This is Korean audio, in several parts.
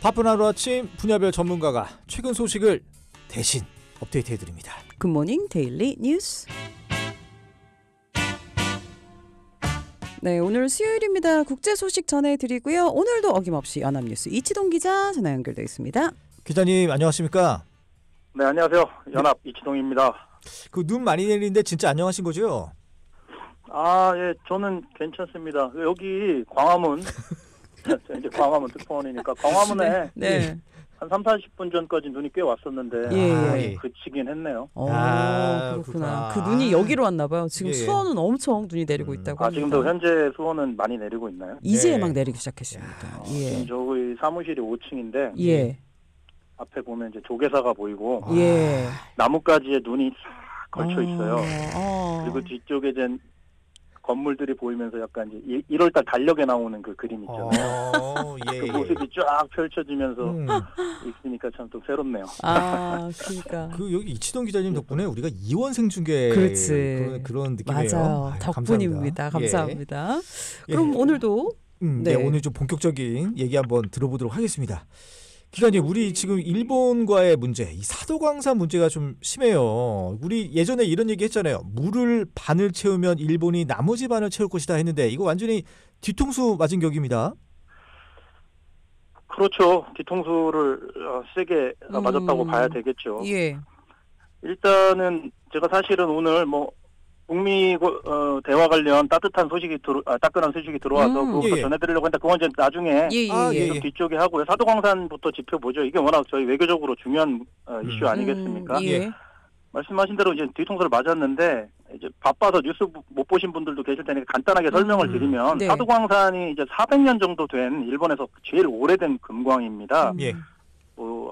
바쁜 하루아침 분야별 전문가가 최근 소식을 대신 업데이트해드립니다. 굿모닝 데일리 뉴스. 네, 오늘 수요일입니다. 국제 소식 전해드리고요. 오늘도 어김없이 연합뉴스 이치동 기자 전화 연결되어 있습니다. 기자님 안녕하십니까? 네, 안녕하세요. 연합 이치동입니다. 그 눈 많이 내리는데 진짜 안녕하신 거죠? 아, 예, 저는 괜찮습니다. 여기 광화문, 이제 광화문 특파원이니까 광화문에 네. 한 30-40분 전까지 눈이 꽤 왔었는데 예. 그치긴 했네요. 그렇구나. 그 눈이 여기로 왔나 봐요. 지금 예. 수원은 엄청 눈이 내리고 있다고 합니다. 지금도 현재 수원은 많이 내리고 있나요? 이제 네. 막 내리기 시작했습니다. 지금 저희 사무실이 5층인데 예. 앞에 보면 이제 조개사가 보이고 예. 나뭇가지에 눈이 싹 걸쳐 있어요. 그리고 그리고 뒤쪽에 이제 건물들이 보이면서 약간 이제 1월달 달력에 나오는 그 그림 있잖아요. 예, 그 예. 모습이 쫙 펼쳐지면서 있으니까 참 또 새롭네요. 그러니까. 그 여기 이치동 기자님 덕분에 우리가 이원 생중계 그렇지. 그런 느낌이에요. 맞아요. 아유, 덕분입니다. 감사합니다. 그럼 예. 오늘도 네, 오늘 좀 본격적인 얘기 한번 들어보도록 하겠습니다. 기자님, 우리 지금 일본과의 문제, 이 사도광산 문제가 좀 심해요. 우리 예전에 이런 얘기 했잖아요. 물을 반을 채우면 일본이 나머지 반을 채울 것이다 했는데 이거 완전히 뒤통수 맞은 격입니다. 그렇죠. 뒤통수를 세게 맞았다고 봐야 되겠죠. 예. 일단은 제가 사실은 오늘 북미 대화 관련 따뜻한 소식이 따끈한 소식이 들어와서 그것도 예. 전해드리려고 했는데 그건 이제 나중에 예. 좀 뒤쪽에 하고요. 사도광산부터 짚어보죠. 이게 워낙 저희 외교적으로 중요한 이슈 아니겠습니까? 예. 말씀하신 대로 이제 뒤통수를 맞았는데 이제 바빠서 뉴스 못 보신 분들도 계실 테니까 간단하게 설명을 드리면 네. 사도광산이 이제 400년 정도 된 일본에서 제일 오래된 금광입니다. 예.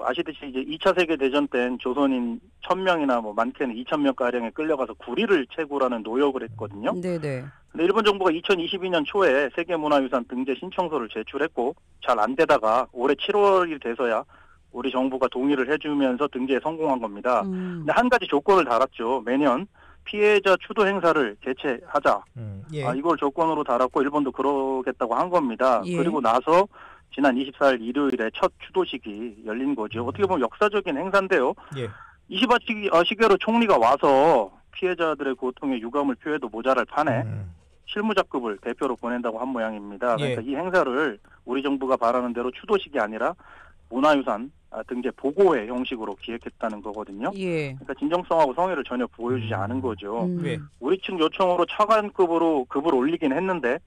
아시듯이 이제 2차 세계대전 땐 조선인 1000명이나 많게는 2000명가량에 끌려가서 구리를 채굴하는 노역을 했거든요. 네네. 근데 일본 정부가 2022년 초에 세계문화유산 등재 신청서를 제출했고 잘 안 되다가 올해 7월이 돼서야 우리 정부가 동의를 해주면서 등재에 성공한 겁니다. 근데 한 가지 조건을 달았죠. 매년 피해자 추도 행사를 개최하자. 예. 이걸 조건으로 달았고 일본도 그러겠다고 한 겁니다. 예. 그리고 나서 지난 24일 일요일에 첫 추도식이 열린 거죠. 어떻게 보면 역사적인 행사인데요. 예. 이시바 시게로 총리가 와서 피해자들의 고통에 유감을 표해도 모자랄 판에 실무자급을 대표로 보낸다고 한 모양입니다. 그러니까 이 행사를 우리 정부가 바라는 대로 추도식이 아니라 문화유산 등재 보고회 형식으로 기획했다는 거거든요. 예. 그러니까 진정성하고 성의를 전혀 보여주지 않은 거죠. 예. 우리 측 요청으로 차관급으로 급을 올리긴 했는데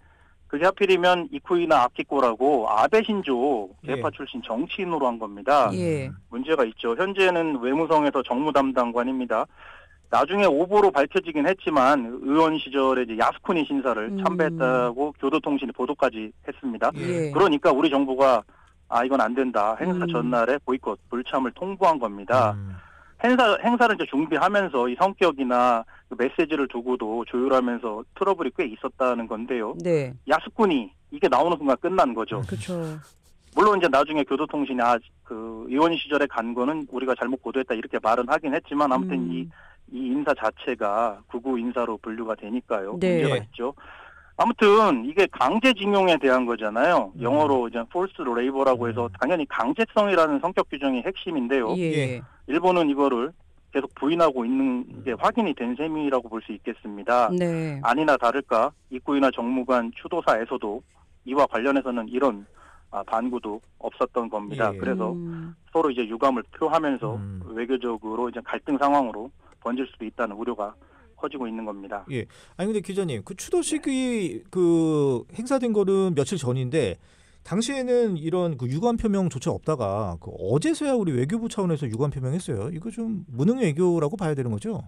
그게 하필이면 이쿠이나 아키코라고 아베 신조 계파 출신 정치인으로 한 겁니다. 예. 문제가 있죠. 현재는 외무성에서 정무 담당관입니다. 나중에 오보로 밝혀지긴 했지만 의원 시절에 이제 야스쿠니 신사를 참배했다고 교도통신이 보도까지 했습니다. 예. 그러니까 우리 정부가 이건 안 된다. 행사 전날에 보이콧, 불참을 통보한 겁니다. 행사를 이제 준비하면서 이 성격이나 그 메시지를 두고도 조율하면서 트러블이 꽤 있었다는 건데요. 네. 야스쿠니 이게 나오는 순간 끝난 거죠. 그렇죠. 물론 이제 나중에 교도통신이 그 의원 시절에 간 거는 우리가 잘못 보도했다 이렇게 말은 하긴 했지만 아무튼 이 인사 자체가 극우 인사로 분류가 되니까요. 네. 문제가 있죠. 아무튼 이게 강제징용에 대한 거잖아요. 영어로 이제 forced labor라고 해서 당연히 강제성이라는 성격 규정이 핵심인데요. 예. 일본은 이거를 계속 부인하고 있는 게 확인이 된 셈이라고 볼 수 있겠습니다. 네. 아니나 다를까 이쿠이나 정무관 추도사에서도 이와 관련해서는 이런 반구도 없었던 겁니다. 예. 그래서 서로 이제 유감을 표하면서 외교적으로 이제 갈등 상황으로 번질 수도 있다는 우려가 커지고 있는 겁니다. 예. 아니 근데 기자님, 그 추도식이 그 행사된 거는 며칠 전인데 당시에는 이런 그 유감 표명조차 없다가 그 어제서야 우리 외교부 차원에서 유감 표명했어요. 이거 좀 무능 외교라고 봐야 되는 거죠?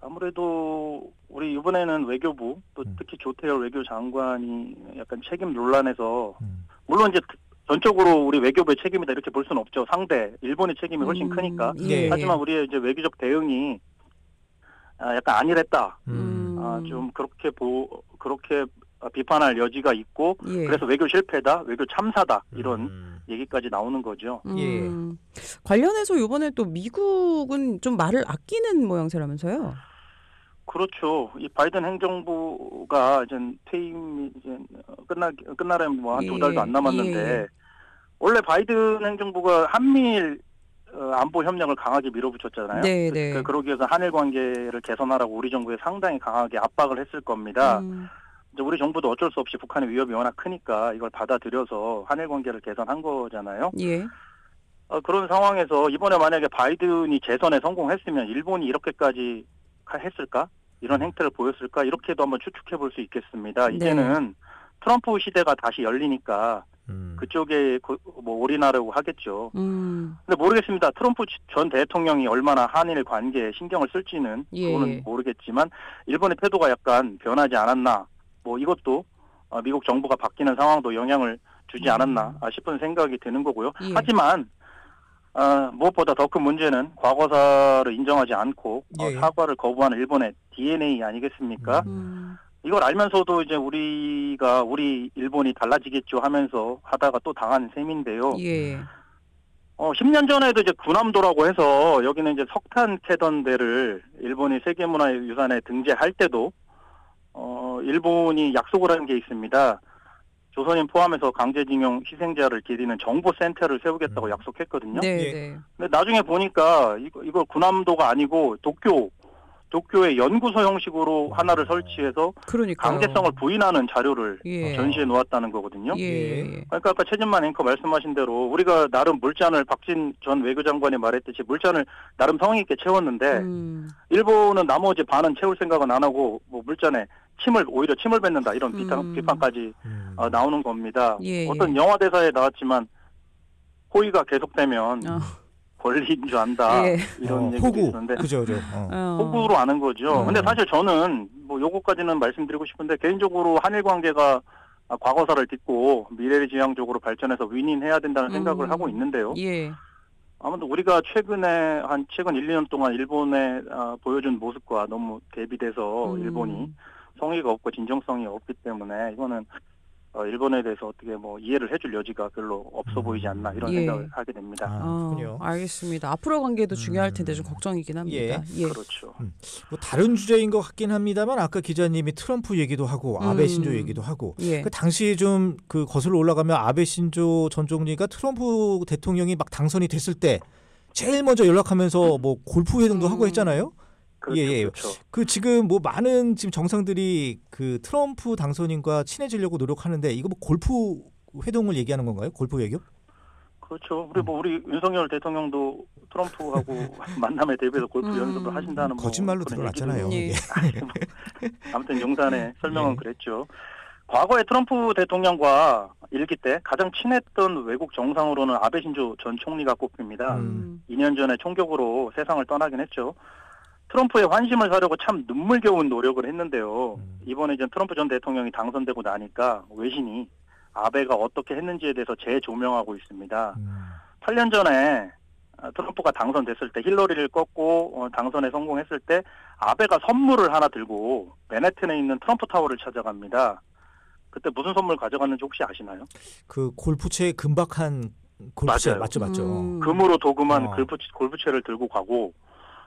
아무래도 우리 이번에는 외교부 또 특히 조태열 외교장관이 약간 책임 논란에서 물론 이제 전적으로 우리 외교부의 책임이다 이렇게 볼 수는 없죠. 상대 일본의 책임이 훨씬 크니까. 예. 하지만 우리의 이제 외교적 대응이 약간 안일했다. 좀 그렇게 비판할 여지가 있고 예. 그래서 외교 실패다, 외교 참사다 이런 얘기까지 나오는 거죠. 예. 관련해서 이번에 또 미국은 좀 말을 아끼는 모양새라면서요? 그렇죠. 이 바이든 행정부가 이제 퇴임이 이제 끝나려면 한 2달도 안 남았는데 원래 바이든 행정부가 한미일 안보 협력을 강하게 밀어붙였잖아요. 네, 네. 그러기 위해서 한일 관계를 개선하라고 우리 정부에 상당히 강하게 압박을 했을 겁니다. 이제 우리 정부도 어쩔 수 없이 북한의 위협이 워낙 크니까 이걸 받아들여서 한일 관계를 개선한 거잖아요. 예. 그런 상황에서 이번에 만약에 바이든이 재선에 성공했으면 일본이 이렇게까지 했을까? 이런 행태를 보였을까? 이렇게도 한번 추측해 볼 수 있겠습니다. 이제는 트럼프 시대가 다시 열리니까 그쪽에 뭐 올인하려고 하겠죠. 근데 모르겠습니다. 트럼프 전 대통령이 얼마나 한일 관계에 신경을 쓸지는 그거는 모르겠지만 일본의 태도가 약간 변하지 않았나. 뭐 이것도 미국 정부가 바뀌는 상황도 영향을 주지 않았나 싶은 생각이 드는 거고요. 예. 하지만 무엇보다 더 큰 문제는 과거사를 인정하지 않고 사과를 거부하는 일본의 DNA 아니겠습니까? 이걸 알면서도 이제 우리 일본이 달라지겠죠 하면서 하다가 또 당한 셈인데요. 예. 10년 전에도 이제 군함도라고 해서 여기는 이제 석탄 캐던 데를 일본이 세계문화유산에 등재할 때도 일본이 약속을 한 게 있습니다. 조선인 포함해서 강제징용 희생자를 기리는 정보센터를 세우겠다고 약속했거든요. 네. 근데 나중에 보니까 이거 군함도가 아니고 도쿄의 연구소 형식으로 하나를 설치해서 그러니까요. 강제성을 부인하는 자료를 전시해 놓았다는 거거든요. 그러니까 아까 최진만 앵커 말씀하신 대로 우리가 나름 물잔을 박진 전 외교장관이 말했듯이 물잔을 나름 성의 있게 채웠는데 일본은 나머지 반은 채울 생각은 안 하고 뭐 물잔에 오히려 침을 뱉는다 이런 비판까지 나오는 겁니다. 어떤 영화 대사에 나왔지만 호의가 계속되면 권리인 줄 안다. 이런 얘기도 있었는데. 그죠. 호구로 아는 거죠. 근데 사실 저는 뭐 요거까지는 말씀드리고 싶은데 개인적으로 한일 관계가 과거사를 딛고 미래지향적으로 발전해서 윈윈해야 된다는 생각을 하고 있는데요. 아무튼 우리가 최근 1, 2년 동안 일본에 보여준 모습과 너무 대비돼서 일본이 성의가 없고 진정성이 없기 때문에 이거는 일본에 대해서 어떻게 뭐 이해를 해줄 여지가 별로 없어 보이지 않나 이런 생각을 하게 됩니다. 그렇군요. 알겠습니다. 앞으로 관계도 중요할 텐데 좀 걱정이긴 합니다. 그렇죠. 뭐 다른 주제인 것 같긴 합니다만 아까 기자님이 트럼프 얘기도 하고 아베 신조 얘기도 하고 그 당시 좀 그 거슬러 올라가면 아베 신조 전 총리가 트럼프 대통령이 막 당선이 됐을 때 제일 먼저 연락하면서 뭐 골프 회동도 하고 했잖아요. 그렇죠. 그 지금 뭐 많은 지금 정상들이 그 트럼프 당선인과 친해지려고 노력하는데 이거 뭐 골프 회동을 얘기하는 건가요? 골프 외교? 그렇죠. 우리 윤석열 대통령도 트럼프하고 만남에 대비해서 골프 연습을 하신다는 거짓말로 드러났잖아요. 아무튼 용산의 설명은 그랬죠. 과거에 트럼프 대통령과 일기 때 가장 친했던 외국 정상으로는 아베 신조 전 총리가 꼽힙니다. 2년 전에 총격으로 세상을 떠나긴 했죠. 트럼프의 환심을 사려고 참 눈물겨운 노력을 했는데요. 이번에 이제 트럼프 전 대통령이 당선되고 나니까 외신이 아베가 어떻게 했는지에 대해서 재조명하고 있습니다. 8년 전에 트럼프가 당선됐을 때 힐러리를 꺾고 당선에 성공했을 때 아베가 선물을 하나 들고 맨해튼에 있는 트럼프 타워를 찾아갑니다. 그때 무슨 선물 가져갔는지 혹시 아시나요? 그 골프채 금박한 골프채 맞죠. 금으로 도금한 골프채를 들고 가고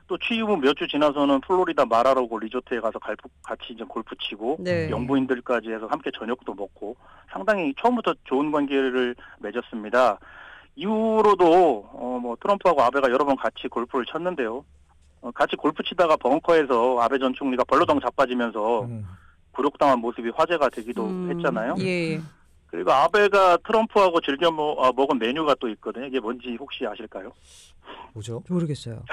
또 취임 후 몇 주 지나서는 플로리다 마라로고 리조트에 가서 같이 이제 골프 치고 영부인들까지 해서 함께 저녁도 먹고 상당히 처음부터 좋은 관계를 맺었습니다. 이후로도 뭐 트럼프하고 아베가 여러 번 같이 골프를 쳤는데요. 같이 골프 치다가 벙커에서 아베 전 총리가 벌러덩 자빠지면서 굴욕당한 모습이 화제가 되기도 했잖아요. 그리고 아베가 트럼프하고 즐겨 먹은 메뉴가 또 있거든요. 이게 뭔지 혹시 아실까요? 뭐죠? 모르겠어요.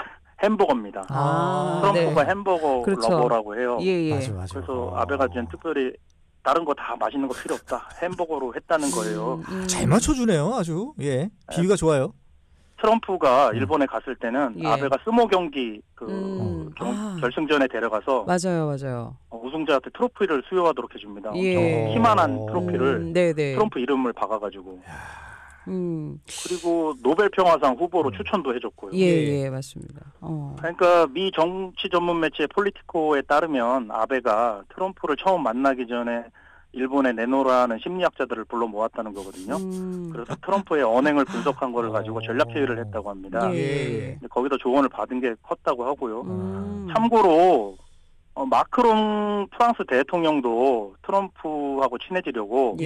햄버거입니다. 트럼프가 햄버거 러버라고 해요. 맞아. 그래서 아베가 지금 특별히 다른 거 다 맛있는 거 필요 없다. 햄버거로 했다는 거예요. 잘 맞춰주네요. 아주. 비유가 좋아요. 트럼프가 일본에 갔을 때는 아베가 스모 경기 결승전에 데려가서 맞아요. 우승자한테 트로피를 수여하도록 해줍니다. 엄청 키만한 트로피를 트럼프 이름을 박아가지고. 그리고 노벨 평화상 후보로 추천도 해줬고요. 맞습니다. 그러니까 미 정치 전문 매체 폴리티코에 따르면 아베가 트럼프를 처음 만나기 전에 일본에 내놓으라는 심리학자들을 불러 모았다는 거거든요. 그래서 트럼프의 언행을 분석한 거를 가지고 전략 회의를 했다고 합니다. 근데 거기서 조언을 받은 게 컸다고 하고요. 참고로 마크롱 프랑스 대통령도 트럼프하고 친해지려고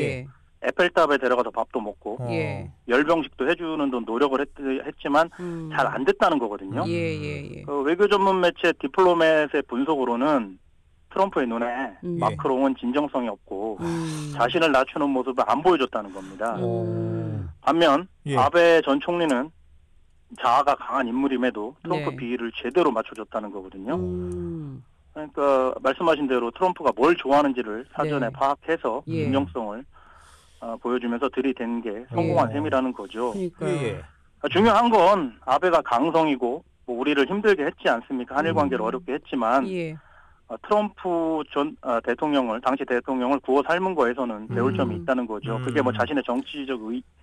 에펠탑에 데려가서 밥도 먹고 예. 열병식도 해주는 등 노력을 했지만 잘 안 됐다는 거거든요. 예. 그 외교 전문 매체 디플로맷의 분석으로는 트럼프의 눈에 마크롱은 진정성이 없고 자신을 낮추는 모습을 안 보여줬다는 겁니다. 반면 예. 아베 전 총리는 자아가 강한 인물임에도 트럼프 네. 비위를 제대로 맞춰줬다는 거거든요. 그러니까 말씀하신 대로 트럼프가 뭘 좋아하는지를 사전에 네. 파악해서 예. 진정성을 보여주면서 들이댄 게 성공한 예. 셈이라는 거죠. 그러니까. 예. 중요한 건 아베가 강성이고 뭐 우리를 힘들게 했지 않습니까? 한일 관계를 어렵게 했지만 예. 트럼프 전 당시 대통령을 구워 삶은 거에서는 배울 점이 있다는 거죠. 그게 뭐 자신의 정치적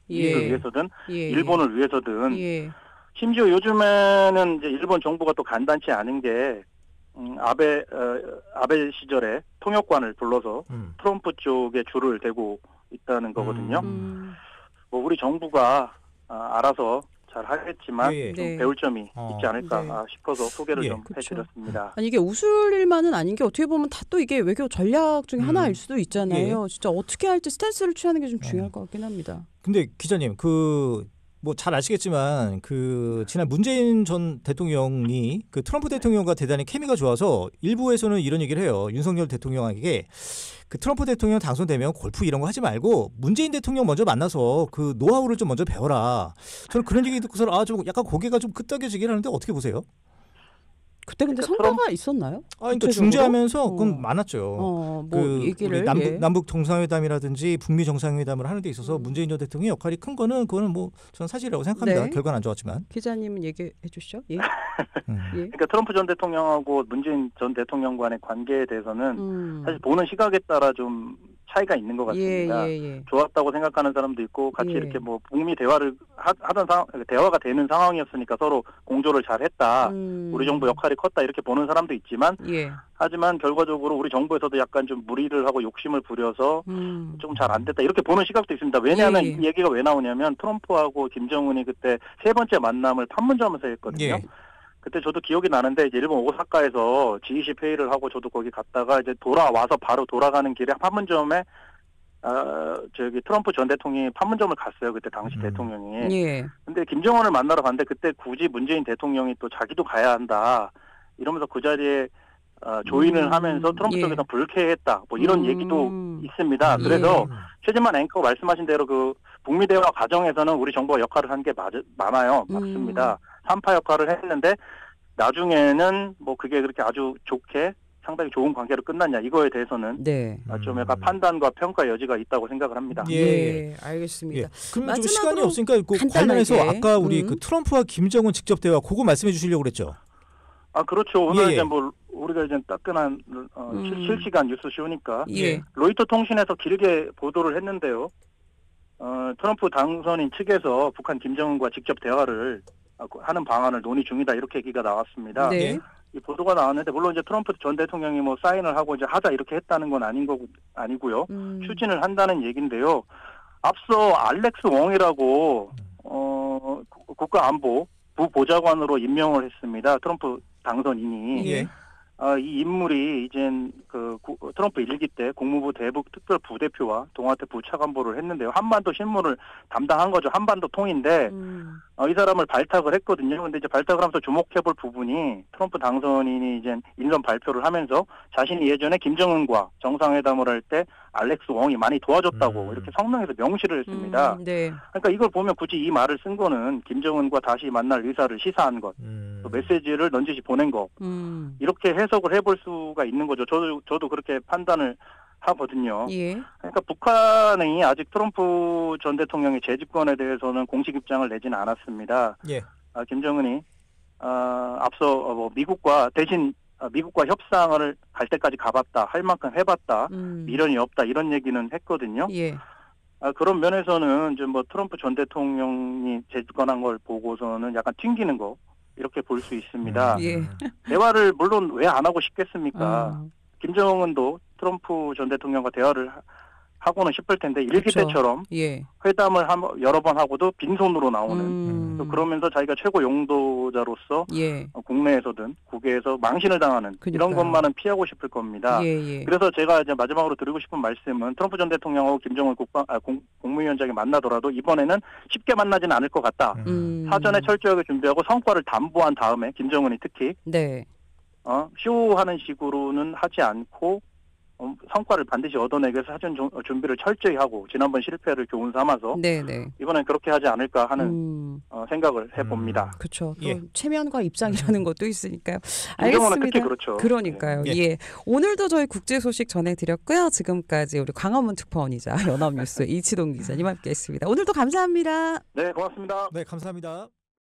이익을 위해서든 일본을 위해서든 예. 심지어 요즘에는 이제 일본 정부가 또 간단치 않은 게 아베 시절에 통역관을 불러서 트럼프 쪽에 줄을 대고 있다는 거거든요. 뭐 우리 정부가 알아서 잘 하겠지만 예. 좀 네. 배울 점이 있지 않을까 네. 싶어서 소개를 예. 좀 그쵸. 해드렸습니다. 아니 이게 웃을 일만은 아닌 게 어떻게 보면 다 또 이게 외교 전략 중에 하나일 수도 있잖아요. 진짜 어떻게 할지 스탠스를 취하는 게 좀 중요할 것 같긴 합니다. 근데 기자님 뭐 잘 아시겠지만 지난 문재인 전 대통령이 트럼프 대통령과 대단히 케미가 좋아서 일부에서는 이런 얘기를 해요. 윤석열 대통령에게 트럼프 대통령 당선되면 골프 이런 거 하지 말고 문재인 대통령 먼저 만나서 그 노하우를 좀 먼저 배워라. 저는 그런 얘기 듣고서 좀 약간 고개가 좀 끄덕여지긴 하는데 어떻게 보세요? 그때 근데 그러니까 성과가 있었나요? 그러니까 구체적으로? 중재하면서 그건 많았죠. 뭐 얘기를 우리 남북 정상회담이라든지 북미 정상회담을 하는 데 있어서 문재인 전 대통령의 역할이 큰 거는 그거는 뭐 저는 사실이라고 생각합니다. 네. 결과는 안 좋았지만. 기자님은 얘기해 주시죠. 예. 예. 그러니까 트럼프 전 대통령하고 문재인 전 대통령 간의 관계에 대해서는 사실 보는 시각에 따라 좀 차이가 있는 것 같습니다. 예. 좋았다고 생각하는 사람도 있고 같이 예. 이렇게 뭐 북미 대화를 하던 대화가 되는 상황이었으니까 서로 공조를 잘했다. 우리 정부 역할이 컸다 이렇게 보는 사람도 있지만 예. 하지만 결과적으로 우리 정부에서도 약간 좀 무리를 하고 욕심을 부려서 좀 잘 안 됐다 이렇게 보는 시각도 있습니다. 왜냐하면 예. 이 얘기가 왜 나오냐면 트럼프하고 김정은이 그때 세 번째 만남을 판문점에서 했거든요. 예. 그때 저도 기억이 나는데 이제 일본 오사카에서 G20 회의를 하고 저도 거기 갔다가 이제 돌아와서 바로 돌아가는 길에 판문점에 트럼프 전 대통령이 판문점을 갔어요. 그때 당시 대통령이. 예. 근데 김정은을 만나러 갔는데 그때 굳이 문재인 대통령이 또 자기도 가야 한다. 이러면서 그 자리에 조인을 하면서 트럼프 쪽에서 불쾌했다. 뭐 이런 얘기도 있습니다. 그래서 최진만 앵커가 말씀하신 대로 북미 대화 과정에서는 우리 정부가 역할을 한 게 많아요. 맞습니다. 3파 역할을 했는데 나중에는 뭐 그게 그렇게 아주 좋게 상당히 좋은 관계로 끝났냐 이거에 대해서는 좀 약간 판단과 평가 여지가 있다고 생각을 합니다. 예, 알겠습니다. 그럼 좀 시간이 없으니까 관련해서 아까 우리 트럼프와 김정은 직접 대화 그거 말씀해 주시려고 그랬죠. 그렇죠. 오늘 이제 뭐 우리가 이제 따끈한 실시간 뉴스 쇼니까 로이터 통신에서 길게 보도를 했는데요. 트럼프 당선인 측에서 북한 김정은과 직접 대화를 하는 방안을 논의 중이다 이렇게 얘기가 나왔습니다. 네. 이 보도가 나왔는데 물론 이제 트럼프 전 대통령이 뭐 사인을 하고 이제 하자 이렇게 했다는 건 아니고요. 추진을 한다는 얘기인데요. 앞서 알렉스 웡이라고 국가안보 부보좌관으로 임명을 했습니다. 트럼프 당선인이. 이 인물이 이젠 트럼프 1기 때 국무부 대북 특별 부대표와 동아태 부차관보를 했는데요. 한반도 실무를 담당한 거죠. 한반도 통인데 이 사람을 발탁을 했거든요. 근데 이제 발탁을 하면서 주목해볼 부분이 트럼프 당선인이 이제 일련 발표를 하면서 자신이 예전에 김정은과 정상회담을 할 때 알렉스 웡이 많이 도와줬다고 이렇게 성명에서 명시를 했습니다. 그러니까 이걸 보면 굳이 이 말을 쓴 거는 김정은과 다시 만날 의사를 시사한 것, 또 메시지를 넌지시 보낸 것 이렇게 해석을 해볼 수가 있는 거죠. 저도 그렇게 판단을 하거든요. 그러니까 북한이 아직 트럼프 전 대통령의 재집권에 대해서는 공식 입장을 내지는 않았습니다. 김정은이 앞서 미국과 협상을 갈 때까지 가봤다, 할 만큼 해봤다, 미련이 없다 이런 얘기는 했거든요. 그런 면에서는 이제 뭐 트럼프 전 대통령이 재집권한 걸 보고서는 약간 튕기는 거 이렇게 볼 수 있습니다. 대화를 물론 왜 안 하고 싶겠습니까? 김정은도 트럼프 전 대통령과 대화를 하고는 싶을 텐데 일기 그렇죠. 때처럼 예. 회담을 여러 번 하고도 빈손으로 나오는 또 그러면서 자기가 최고 용도자로서 예. 국내에서든 국외에서 망신을 당하는 이런 그러니까요. 것만은 피하고 싶을 겁니다. 예. 그래서 제가 이제 마지막으로 드리고 싶은 말씀은 트럼프 전 대통령하고 김정은 국무위원장이 만나더라도 이번에는 쉽게 만나지는 않을 것 같다. 사전에 철저하게 준비하고 성과를 담보한 다음에 김정은이 특히 네. 쇼하는 식으로는 하지 않고 성과를 반드시 얻어내기 위해서 사전 준비를 철저히 하고 지난번 실패를 교훈 삼아서 네네. 이번엔 그렇게 하지 않을까 하는 생각을 해봅니다. 그렇죠. 또 예. 체면과 입장이라는 것도 있으니까요. 김정은은 알겠습니다. 특히 그렇죠. 그러니까요. 예. 예. 오늘도 저희 국제 소식 전해드렸고요. 지금까지 우리 광화문 특파원이자 연합뉴스 이치동 기자님 함께했습니다. 오늘도 감사합니다. 네, 고맙습니다. 네, 감사합니다.